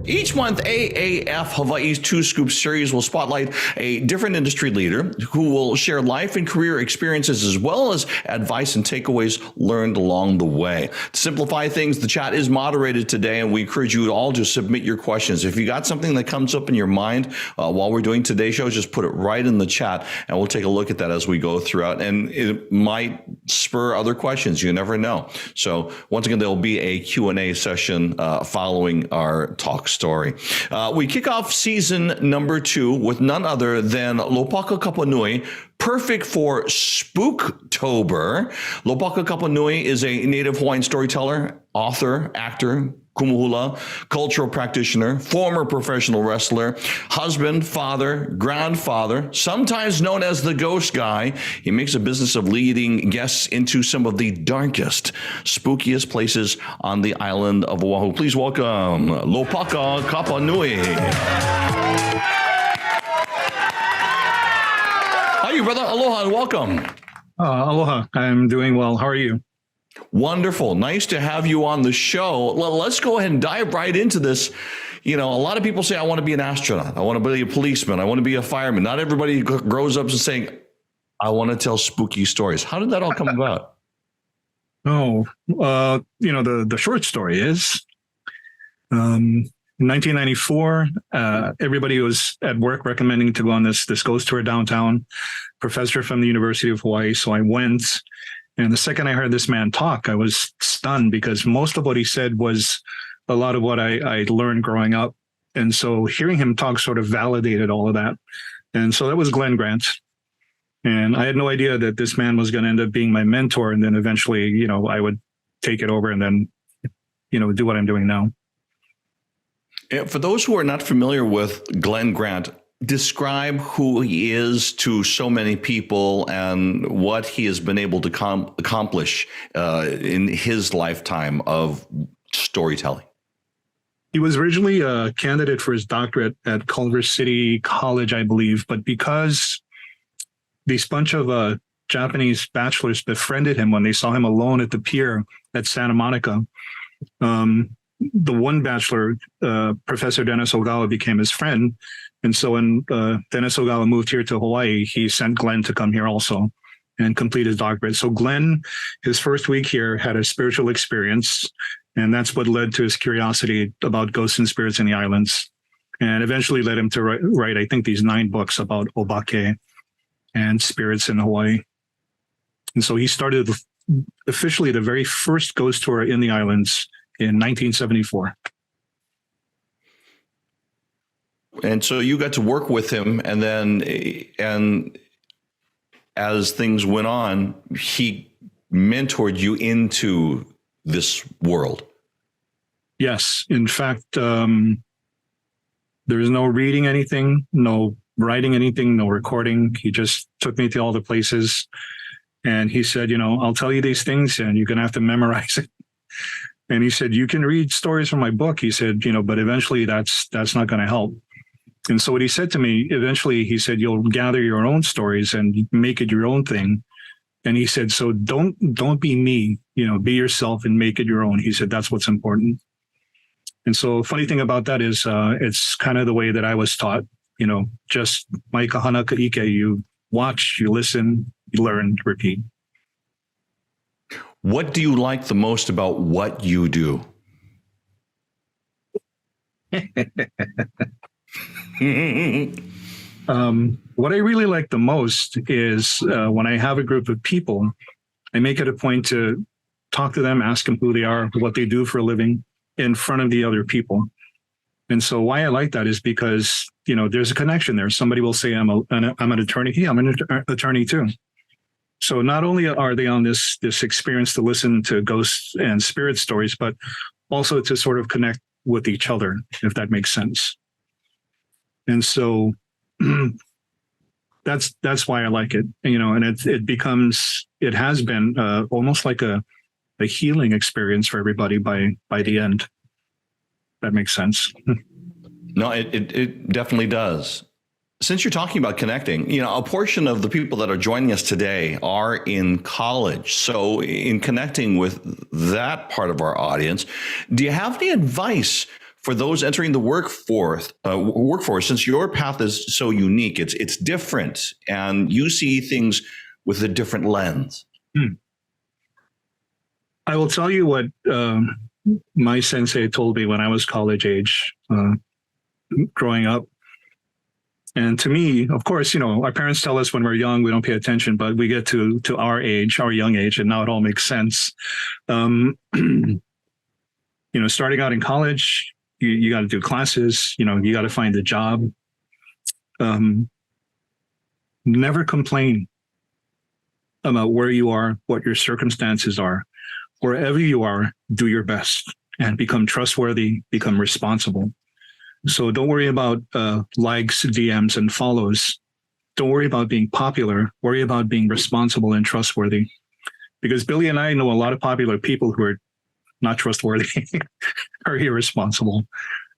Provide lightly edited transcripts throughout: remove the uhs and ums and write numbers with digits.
Each month, AAF Hawaii's Two Scoop series will spotlight a different industry leader who will share life and career experiences as well as advice and takeaways learned along the way. To simplify things, the chat is moderated today, and we encourage you all to submit your questions. If you got something that comes up in your mind while we're doing today's show, just put it right in the chat, and we'll take a look at that as we go throughout. And it might spur other questions. You never know. So once again, there will be a Q&A session following our talk story. We kick off season number 2 with none other than Lopaka Kapanui, perfect for Spooktober. Lopaka Kapanui is a native Hawaiian storyteller, author, actor, kumuhula, cultural practitioner, former professional wrestler, husband, father, grandfather, sometimes known as the ghost guy. He makes a business of leading guests into some of the darkest, spookiest places on the island of Oahu. Please welcome Lopaka Kapanui. How are you, brother? Aloha and welcome. Aloha. I'm doing well. How are you? Wonderful. Nice to have you on the show. Well, let's go ahead and dive right into this. You know, a lot of people say, I want to be an astronaut. I want to be a policeman. I want to be a fireman. Not everybody grows up and saying, I want to tell spooky stories. How did that all come about? The short story is, in 1994, everybody was at work recommending to go on this ghost tour downtown, professor from the University of Hawaii. So I went. And the second I heard this man talk, I was stunned because most of what he said was a lot of what I learned growing up. And so hearing him talk sort of validated all of that. And so that was Glenn Grant. And I had no idea that this man was going to end up being my mentor. And then eventually, I would take it over and then, do what I'm doing now. For those who are not familiar with Glenn Grant, describe who he is to so many people and what he has been able to accomplish in his lifetime of storytelling. He was originally a candidate for his doctorate at Culver City College, I believe, but because this bunch of Japanese bachelors befriended him when they saw him alone at the pier at Santa Monica, the one bachelor, Professor Dennis Ogawa, became his friend. And so when Dennis Ogawa moved here to Hawaii, he sent Glenn to come here also and complete his doctorate. So Glenn, his first week here, had a spiritual experience, and that's what led to his curiosity about ghosts and spirits in the islands, and eventually led him to write I think, these 9 books about obake and spirits in Hawaii. And so he started officially the very first ghost tour in the islands in 1974. And so you got to work with him, and as things went on, he mentored you into this world. Yes. In fact, there's no reading anything, no writing anything, no recording. He just took me to all the places, and he said, I'll tell you these things and you're going to have to memorize it. And he said, you can read stories from my book. He said, but eventually that's not going to help. And so what he said to me, eventually he said, you'll gather your own stories and make it your own thing. And he said, so don't be me, be yourself and make it your own. He said, that's what's important. And so funny thing about that is it's kind of the way that I was taught, just mai kahana ka'ike, you watch, you listen, you learn, repeat. What do you like the most about what you do? What I really like the most is when I have a group of people, I make it a point to talk to them, ask them who they are, what they do for a living in front of the other people. And so why I like that is because, there's a connection there. Somebody will say, I'm an attorney. Yeah, I'm an attorney too. So not only are they on this experience to listen to ghosts and spirit stories, but also to sort of connect with each other, if that makes sense. And so that's why I like it, and it has been almost like a healing experience for everybody by the end. That makes sense. No, it definitely does. Since you're talking about connecting, a portion of the people that are joining us today are in college. So in connecting with that part of our audience, do you have any advice for those entering the workforce, since your path is so unique, it's different, and you see things with a different lens. I will tell you what my sensei told me when I was college age, growing up. And to me, of course, our parents tell us when we're young, we don't pay attention, but we get to our age, our young age, and now it all makes sense. Starting out in college, you got to do classes, you got to find a job. Never complain about where you are, what your circumstances are. Wherever you are, do your best and become trustworthy, become responsible. So don't worry about likes, DMs, and follows. Don't worry about being popular. Worry about being responsible and trustworthy. Because Billy and I know a lot of popular people who are not trustworthy or irresponsible.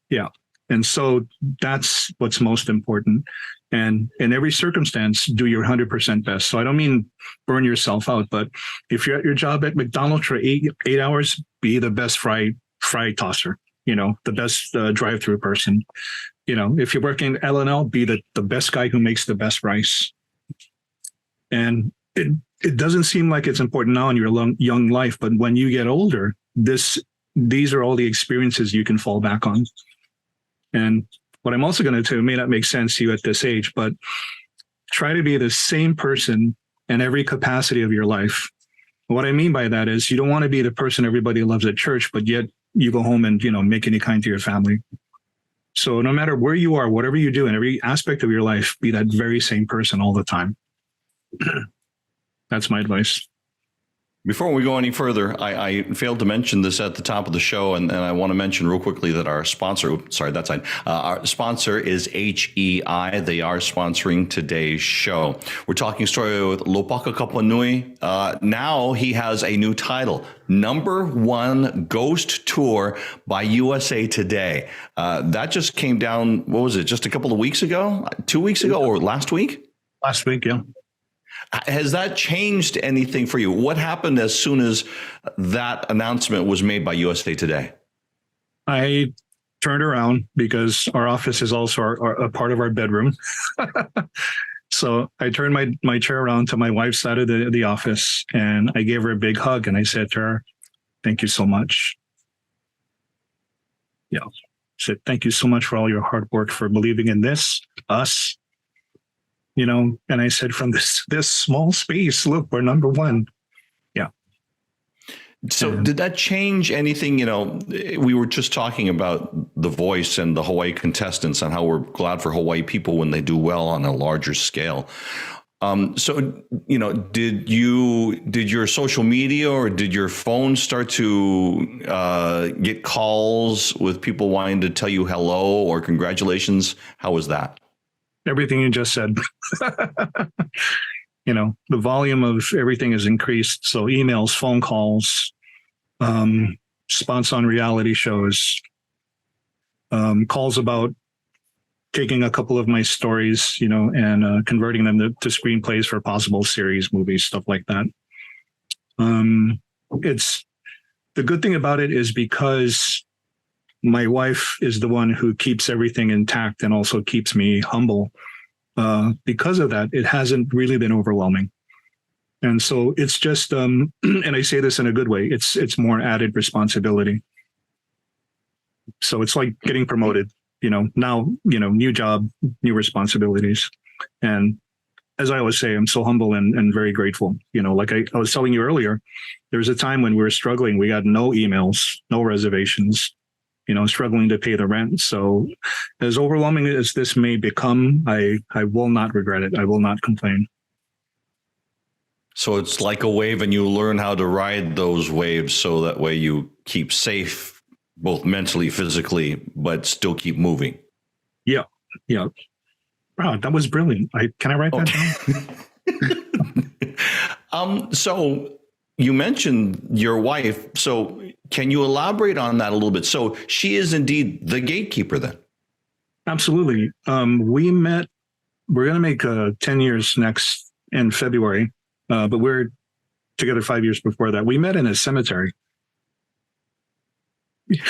Yeah. And so that's what's most important. And in every circumstance, do your 100% best. So I don't mean burn yourself out, but if you're at your job at McDonald's for eight hours, be the best fry tosser. The best drive-through person. If you're working at L&L, be the best guy who makes the best rice. And it doesn't seem like it's important now in your young life, but when you get older, these are all the experiences you can fall back on. And what I'm also going to tell you may not make sense to you at this age, but try to be the same person in every capacity of your life. What I mean by that is you don't want to be the person everybody loves at church, but yet you go home and, make any kind to your family. So no matter where you are, whatever you do in every aspect of your life, be that very same person all the time. That's my advice. Before we go any further, I failed to mention this at the top of the show, and I want to mention real quickly that our sponsor, our sponsor is HEI. They are sponsoring today's show. We're talking story with Lopaka Kapanui. Now he has a new title, #1 Ghost Tour by USA Today. That just came down, what was it, just a couple of weeks ago? 2 weeks ago or last week? Last week, yeah. Has that changed anything for you? What happened as soon as that announcement was made by USA Today? I turned around because our office is also a part of our bedroom. So I turned my chair around to my wife's side of the office, and I gave her a big hug, and I said to her, "Thank you so much." Yeah. I said, "Thank you so much for all your hard work, for believing in us. And I said, from this small space, look, we're #1. Yeah. So did that change anything? We were just talking about The Voice and the Hawaii contestants and how we're glad for Hawaii people when they do well on a larger scale. Did your social media or did your phone start to get calls with people wanting to tell you hello or congratulations? How was that? Everything you just said. The volume of everything has increased. So emails, phone calls, spots on reality shows, calls about taking a couple of my stories, and converting them to screenplays for possible series, movies, stuff like that. It's the good thing about it is because my wife is the one who keeps everything intact and also keeps me humble. Because of that, it hasn't really been overwhelming. And so it's just, and I say this in a good way, it's more added responsibility. So it's like getting promoted, now, new job, new responsibilities. And as I always say, I'm so humble and very grateful. Like I was telling you earlier, there was a time when we were struggling. We got no emails, no reservations, struggling to pay the rent. So as overwhelming as this may become, I will not regret it. I will not complain. So it's like a wave and you learn how to ride those waves so that way you keep safe, both mentally, physically, but still keep moving. Yeah. Yeah. Wow, that was brilliant. Can I write that down? So you mentioned your wife. So can you elaborate on that a little bit? So she is indeed the gatekeeper then? Absolutely. We met, we're going to make 10 years next in February, but we're together 5 years before that. We met in a cemetery.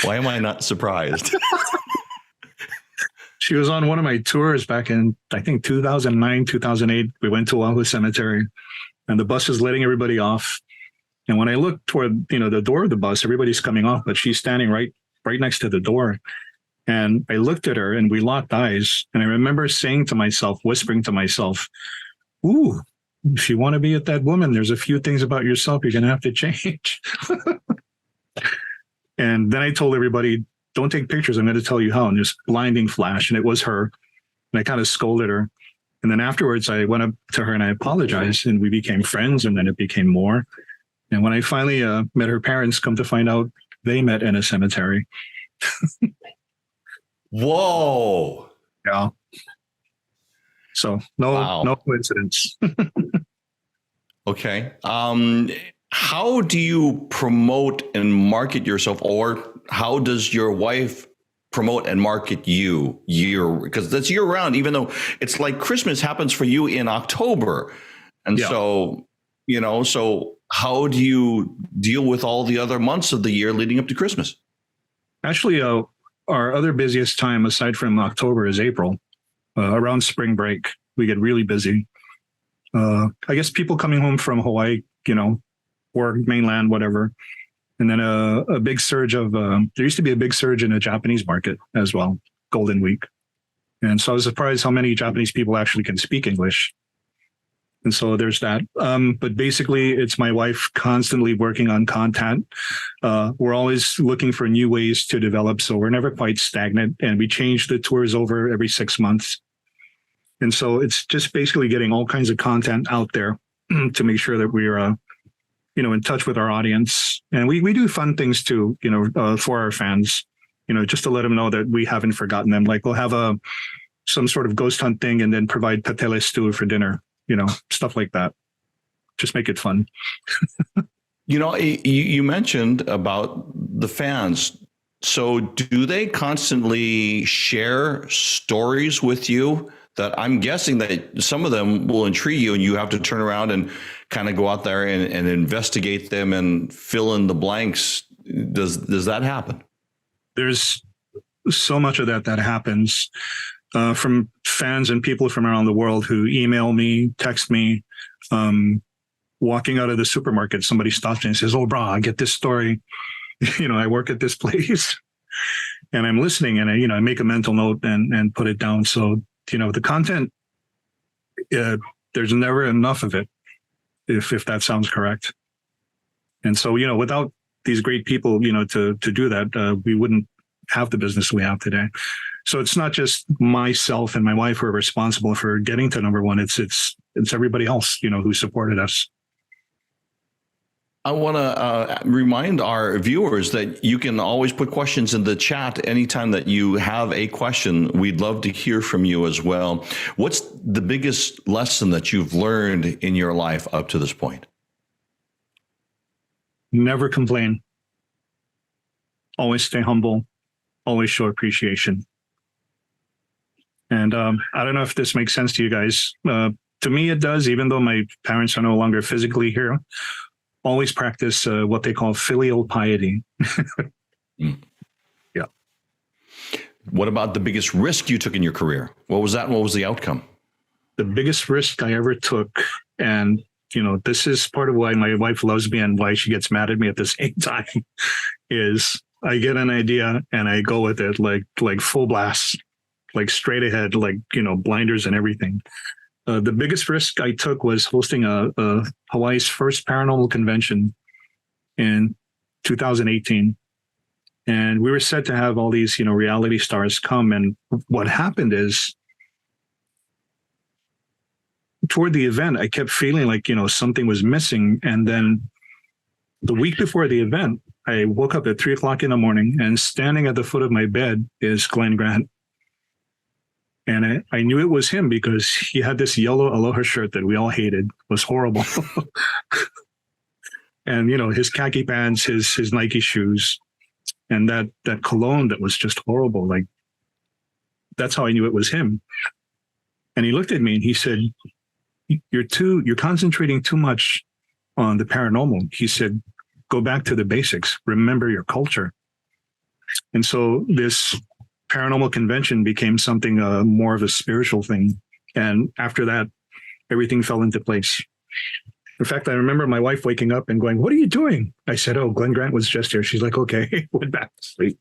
Why am I not surprised? She was on one of my tours back in, I think, 2009, 2008. We went to Oahu Cemetery, and the bus was letting everybody off. And when I looked toward, the door of the bus, everybody's coming off, but she's standing right next to the door. And I looked at her and we locked eyes. And I remember saying to myself, whispering to myself, ooh, if you want to be with that woman, there's a few things about yourself you're going to have to change. And then I told everybody, don't take pictures. I'm going to tell you how. And this blinding flash. And it was her. And I kind of scolded her. And then afterwards, I went up to her and I apologized. And we became friends. And then it became more. And when I finally met her parents, come to find out they met in a cemetery. Whoa. Yeah. So no coincidence. Okay. How do you promote and market yourself, or how does your wife promote and market you because that's year round, even though it's like Christmas happens for you in October. And so how do you deal with all the other months of the year leading up to Christmas? Actually, our other busiest time aside from October is April. Around spring break, we get really busy. I guess people coming home from Hawaii, or mainland, whatever. And then a big surge of, there used to be a big surge in the Japanese market as well, Golden Week. And so I was surprised how many Japanese people actually can speak English. And so there's that. But basically, it's my wife constantly working on content. We're always looking for new ways to develop. So we're never quite stagnant. And we change the tours over every 6 months. And so it's just basically getting all kinds of content out there to make sure that we're, in touch with our audience. And we do fun things too, for our fans, just to let them know that we haven't forgotten them. Like we'll have some sort of ghost hunt thing and then provide patele stew for dinner. Stuff like that. Just make it fun. You mentioned about the fans. So do they constantly share stories with you that I'm guessing that some of them will intrigue you and you have to turn around and kind of go out there and investigate them and fill in the blanks? Does that happen? There's so much of that happens. From fans and people from around the world who email me, text me, walking out of the supermarket, somebody stops me and says, "Oh, bro, I get this story. I work at this place," and I'm listening, and I make a mental note and put it down. So, the content, there's never enough of it, if that sounds correct. And so, without these great people, to do that, we wouldn't have the business we have today. So it's not just myself and my wife who are responsible for getting to number one. It's everybody else, who supported us. I want to remind our viewers that you can always put questions in the chat anytime that you have a question. We'd love to hear from you as well. What's the biggest lesson that you've learned in your life up to this point? Never complain. Always stay humble. Always show appreciation. And I don't know if this makes sense to you guys. To me, it does, even though my parents are no longer physically here. Always practice what they call filial piety. Yeah. What about the biggest risk you took in your career? What was that and what was the outcome? The biggest risk I ever took, and this is part of why my wife loves me and why she gets mad at me at the same time, is I get an idea and I go with it like full blast, like straight ahead, like, blinders and everything. The biggest risk I took was hosting a Hawaii's first paranormal convention in 2018. And we were set to have all these, reality stars come. And what happened is, toward the event, I kept feeling like, something was missing. And then the week before the event, I woke up at 3:00 in the morning, and standing at the foot of my bed is Glenn Grant. And I knew it was him because he had this yellow aloha shirt that we all hated. It was horrible. And, his khaki pants, his Nike shoes, and that cologne that was just horrible. Like, that's how I knew it was him. And he looked at me and he said, you're concentrating too much on the paranormal. He said, go back to the basics. Remember your culture. And so this paranormal convention became something more of a spiritual thing. And after that, everything fell into place. In fact, I remember my wife waking up and going, "What are you doing?" I said, "Oh, Glenn Grant was just here." She's like, "Okay," went back to sleep.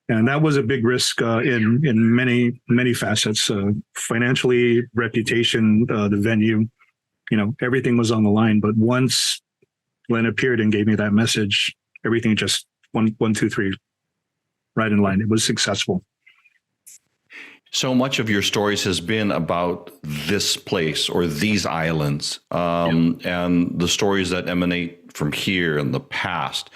And that was a big risk in many facets, financially, reputation, the venue, everything was on the line. But once Glenn appeared and gave me that message, everything just one, two, three, right in line. It was successful. So much of your stories has been about this place or these islands, and the stories that emanate from here in the past.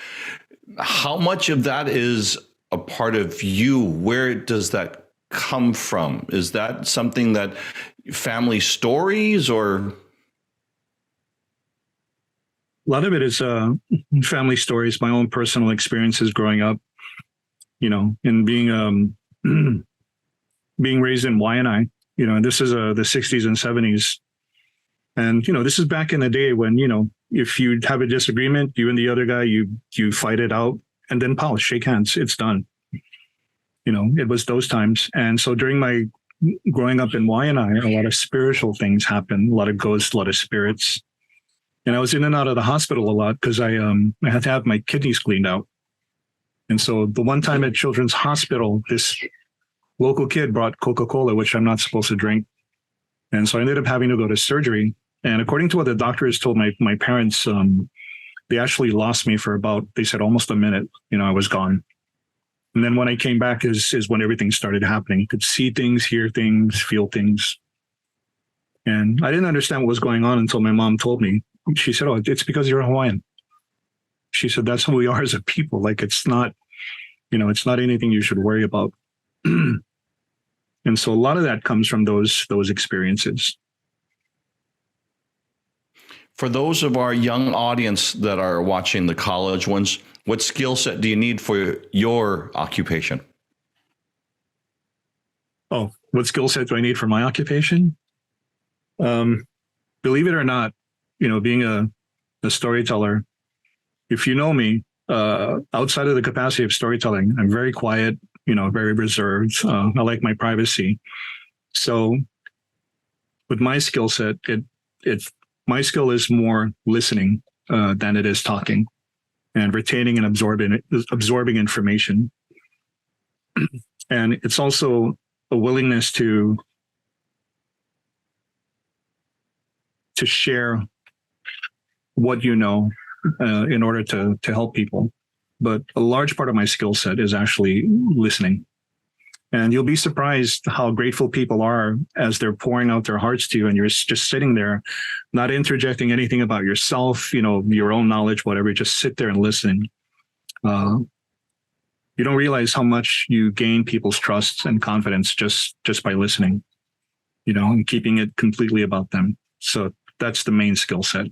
How much of that is a part of you? Where does that come from? Is that something that family stories, or? A lot of it is family stories, my own personal experiences growing up, and being raised in Waianae, and this is the 60s and 70s. And, this is back in the day when, if you have a disagreement, you and the other guy, you fight it out and then polish, shake hands, it's done. It was those times. And so during my growing up in Waianae, a lot of spiritual things happened, a lot of ghosts, a lot of spirits. And I was in and out of the hospital a lot because I had to have my kidneys cleaned out. And so the one time at Children's Hospital, this local kid brought Coca-Cola, which I'm not supposed to drink. And so I ended up having to go to surgery. And according to what the doctors told my parents, they actually lost me for they said almost a minute, I was gone. And then when I came back is when everything started happening. You could see things, hear things, feel things. And I didn't understand what was going on until my mom told me. She said, "Oh, it's because you're a Hawaiian." She said, "That's who we are as a people. Like, it's not, it's not anything you should worry about." And so a lot of that comes from those experiences. For those of our young audience that are watching the college ones, what skill set do you need for your occupation? Oh, what skill set do I need for my occupation? Believe it or not, being a storyteller, if you know me, outside of the capacity of storytelling, I'm very quiet, very reserved. I like my privacy. So with my skill set, my skill is more listening than it is talking, and retaining and absorbing information. And it's also a willingness to share what you know in order to help people. But a large part of my skill set is actually listening. And you'll be surprised how grateful people are as they're pouring out their hearts to you, and you're just sitting there, not interjecting anything about yourself, your own knowledge, whatever. Just sit there and listen. You don't realize how much you gain people's trust and confidence just by listening, and keeping it completely about them. So that's the main skill set.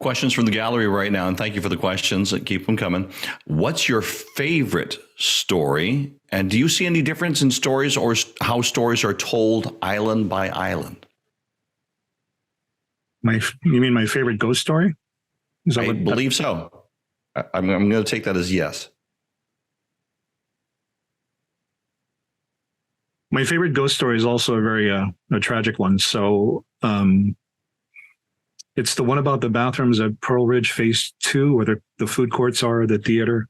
Questions from the gallery right now, and thank you for the questions. Keep them coming. What's your favorite story? And do you see any difference in stories or how stories are told island by island? You mean my favorite ghost story? I believe so. I'm going to take that as yes. My favorite ghost story is also a very a tragic one. So it's the one about the bathrooms at Pearl Ridge Phase 2, where the food courts are, the theater.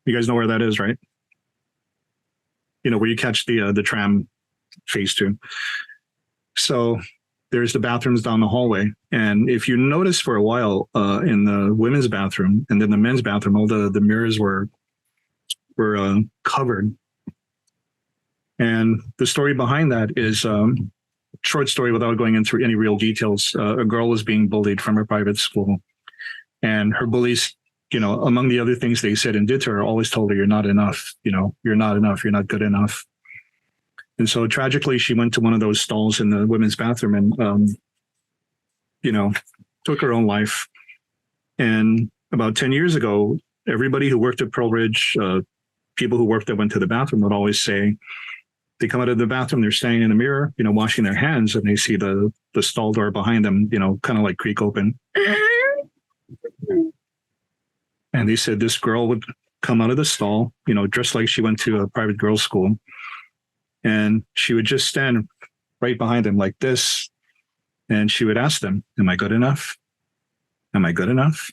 You guys know where that is, right? Where you catch the tram, Phase 2. So there's the bathrooms down the hallway. And if you notice for a while in the women's bathroom and then the men's bathroom, all the mirrors were covered. And the story behind that is short story without going into any real details. A girl was being bullied from her private school, and her bullies, among the other things they said and did to her, always told her, "You're not enough. You're not enough. You're not good enough." And so tragically, she went to one of those stalls in the women's bathroom and, took her own life. And about 10 years ago, everybody who worked at Pearl Ridge, people who worked that went to the bathroom would always say, they come out of the bathroom, they're standing in the mirror, washing their hands, and they see the stall door behind them, kind of like creak open. And they said this girl would come out of the stall, dressed like she went to a private girls' school. And she would just stand right behind them like this. And she would ask them, am I good enough? Am I good enough?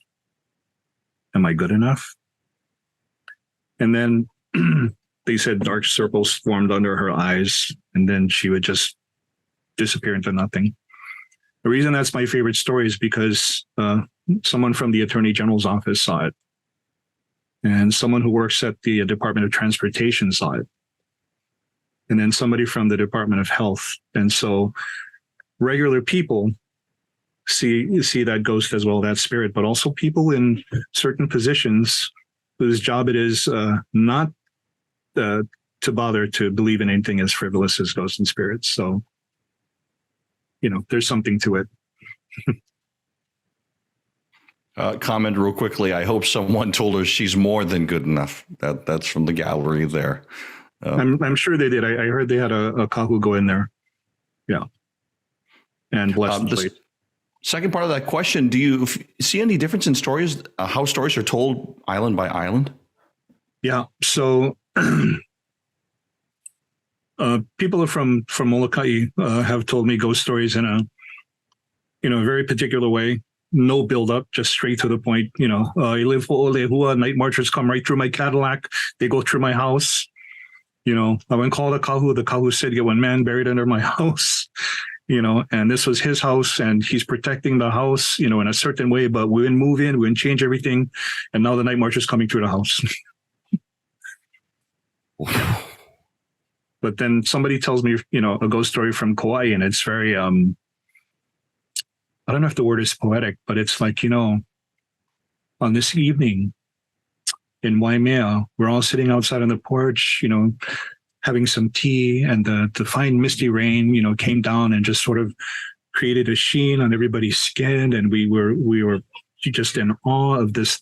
Am I good enough? And then they said dark circles formed under her eyes. And then she would just disappear into nothing. The reason that's my favorite story is because someone from the Attorney General's office saw it. And someone who works at the Department of Transportation saw it. And then somebody from the Department of Health. And so regular people see that ghost as well, that spirit, but also people in certain positions whose job it is not to bother to believe in anything as frivolous as ghosts and spirits. So, there's something to it. Comment real quickly. I hope someone told her she's more than good enough. That's from the gallery there. I'm sure they did. I heard they had a kahu go in there. Yeah. And bless the plate. Second part of that question, do you see any difference in stories, how stories are told island by island? Yeah. So people from Molokai have told me ghost stories in a very particular way. No build up, just straight to the point. I live for Olehua, night marchers come right through my Cadillac. They go through my house. I went call the kahu said, get one man buried under my house, and this was his house and he's protecting the house, in a certain way, but we didn't move in, we didn't change everything. And now the night march is coming through the house. But then somebody tells me, a ghost story from Kauai, and it's very, I don't know if the word is poetic, but it's like, on this evening in Waimea, we're all sitting outside on the porch, having some tea, and the fine misty rain, came down and just sort of created a sheen on everybody's skin. And we were just in awe of this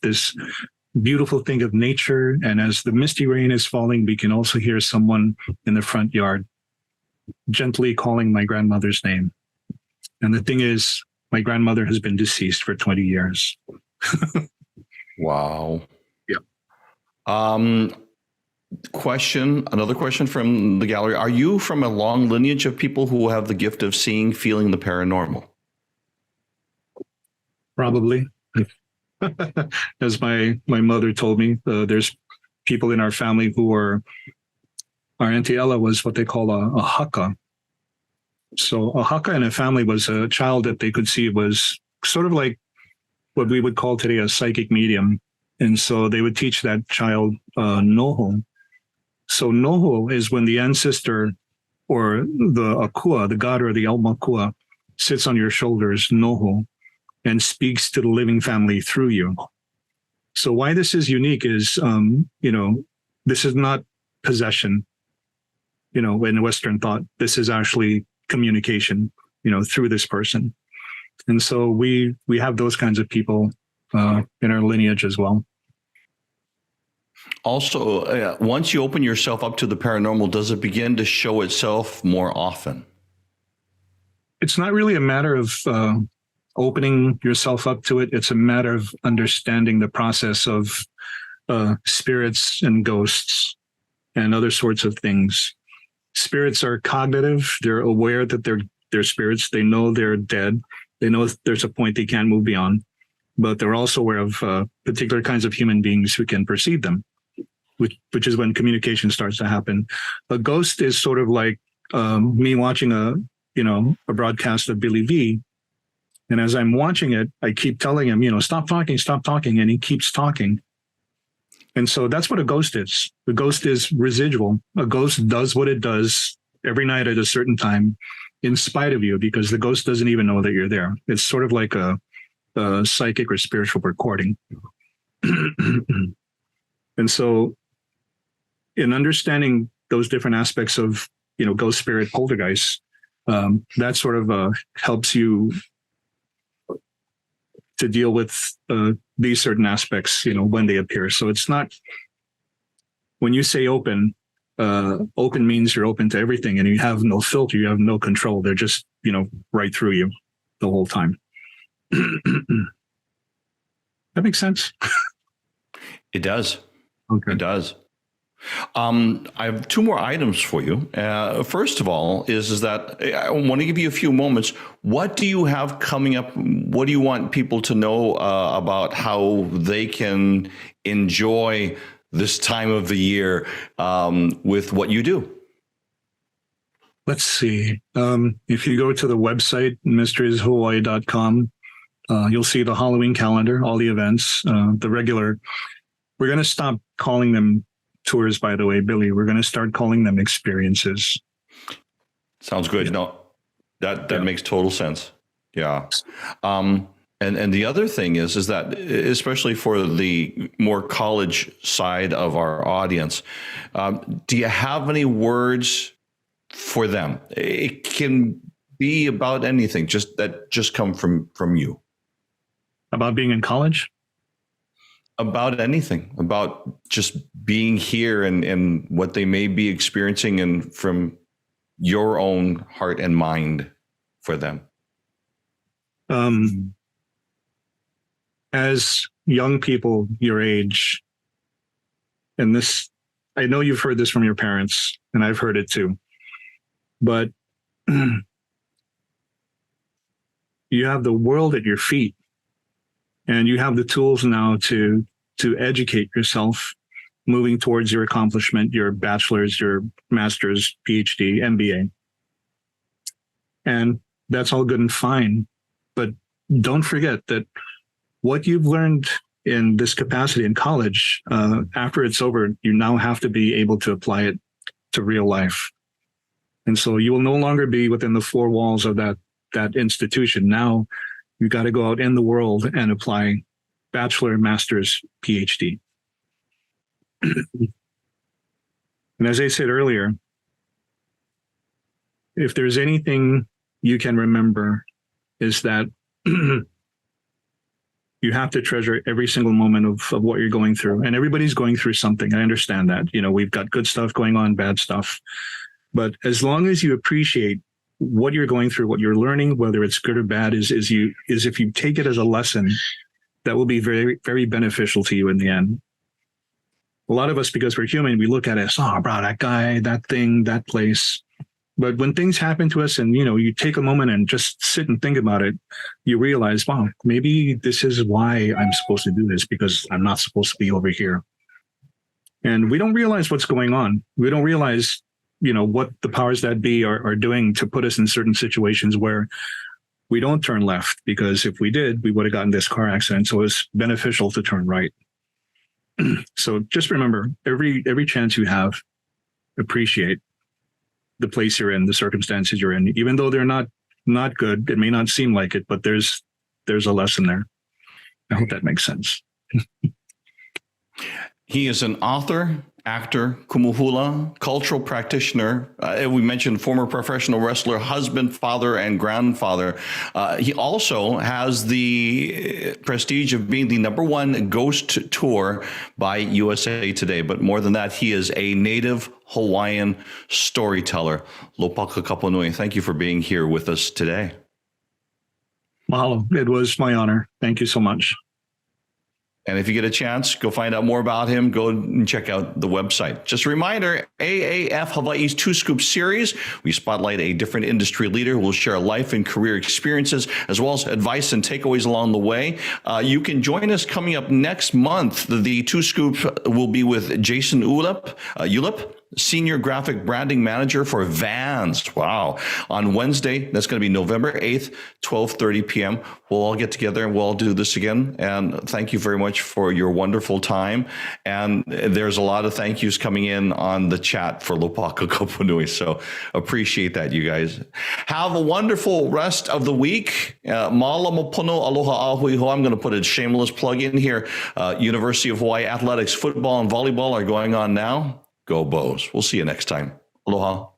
beautiful thing of nature. And as the misty rain is falling, we can also hear someone in the front yard gently calling my grandmother's name. And the thing is, my grandmother has been deceased for 20 years. Wow. Yeah. Another question from the gallery. Are you from a long lineage of people who have the gift of seeing, feeling the paranormal? Probably. As my mother told me, there's people in our family who our Auntie Ella was what they call a haka. So a haka in a family was a child that they could see was sort of like what we would call today a psychic medium. And so they would teach that child noho. So noho is when the ancestor or the akua, the god or the almakua, sits on your shoulders, noho, and speaks to the living family through you. So why this is unique is, this is not possession, in Western thought. This is actually communication, through this person. And so we have those kinds of people in our lineage as well. Also, once you open yourself up to the paranormal, does it begin to show itself more often? It's not really a matter of opening yourself up to it. It's a matter of understanding the process of spirits and ghosts and other sorts of things. Spirits are cognitive. They're aware that they're spirits. They know they're dead. They know there's a point they can't move beyond, but they're also aware of particular kinds of human beings who can perceive them, which is when communication starts to happen. A ghost is sort of like me watching a broadcast of Billy V. And as I'm watching it, I keep telling him, stop talking. And he keeps talking. And so that's what a ghost is. The ghost is residual. A ghost does what it does every night at a certain time in spite of you, because the ghost doesn't even know that you're there. It's sort of like a psychic or spiritual recording. And so in understanding those different aspects of, ghost, spirit, poltergeist, that sort of helps you to deal with these certain aspects, when they appear. So it's not, when you say open, open means you're open to everything and you have no filter, you have no control. They're just, right through you the whole time. That makes sense. It does. Okay. It does. I have two more items for you. First of all, is that I want to give you a few moments. What do you have coming up? What do you want people to know about how they can enjoy this time of the year with what you do? Let's see. If you go to the website, mysteriesofhawaiʻi.com, you'll see the Halloween calendar, all the events, the regular. We're going to stop calling them tours, by the way, Billy. We're going to start calling them experiences. Sounds good. Yeah. No, that makes total sense. Yeah. And the other thing is that especially for the more college side of our audience, do you have any words for them? It can be about anything, just come from you. About being in college? About anything, about just being here and what they may be experiencing, and from your own heart and mind for them. As young people your age, and this, I know you've heard this from your parents, and I've heard it too, but you have the world at your feet, and you have the tools now to educate yourself, moving towards your accomplishment, your bachelor's, your master's, PhD, MBA. And that's all good and fine. But don't forget that what you've learned in this capacity in college, after it's over, you now have to be able to apply it to real life. And so you will no longer be within the four walls of that institution. Now you got to go out in the world and apply bachelor, master's, PhD. And as I said earlier, if there's anything you can remember, is that you have to treasure every single moment of what you're going through. And everybody's going through something. I understand that. You know, we've got good stuff going on, bad stuff. But as long as you appreciate what you're going through, what you're learning, whether it's good or bad, is if you take it as a lesson, that will be very, very beneficial to you in the end. A lot of us, because we're human, we look at it as, oh, bro, that guy, that thing, that place. But when things happen to us and, you know, you take a moment and just sit and think about it, you realize, wow, maybe this is why I'm supposed to do this, because I'm not supposed to be over here. And we don't realize what's going on. We don't realize, you know, what the powers that be are doing to put us in certain situations where we don't turn left, because if we did, we would have gotten this car accident. So it's beneficial to turn right. So just remember, every chance you have, appreciate the place you're in, the circumstances you're in, even though they're not good. It may not seem like it, but there's a lesson there. I hope that makes sense. He is an author, actor, kumuhula, cultural practitioner. We mentioned former professional wrestler, husband, father, and grandfather. He also has the prestige of being the #1 ghost tour by USA Today. But more than that, he is a native Hawaiian storyteller. Lopaka Kapanui, thank you for being here with us today. Mahalo. It was my honor. Thank you so much. And if you get a chance, go find out more about him. Go and check out the website. Just a reminder, AAF Hawaii's 2-Scoop series, we spotlight a different industry leader who will share life and career experiences, as well as advice and takeaways along the way. You can join us coming up next month. The 2-Scoop will be with Jason Ulip, Senior Graphic Branding Manager for Vans. Wow. On Wednesday, that's going to be November 8th, 12:30 p.m. We'll all get together and we'll all do this again. And thank you very much for your wonderful time. And there's a lot of thank yous coming in on the chat for Lopaka Kapanui. So appreciate that, you guys. Have a wonderful rest of the week. Mala mopono aloha ahui ho. I'm going to put a shameless plug in here. University of Hawaii athletics, football and volleyball are going on now. Go Bows. We'll see you next time. Aloha.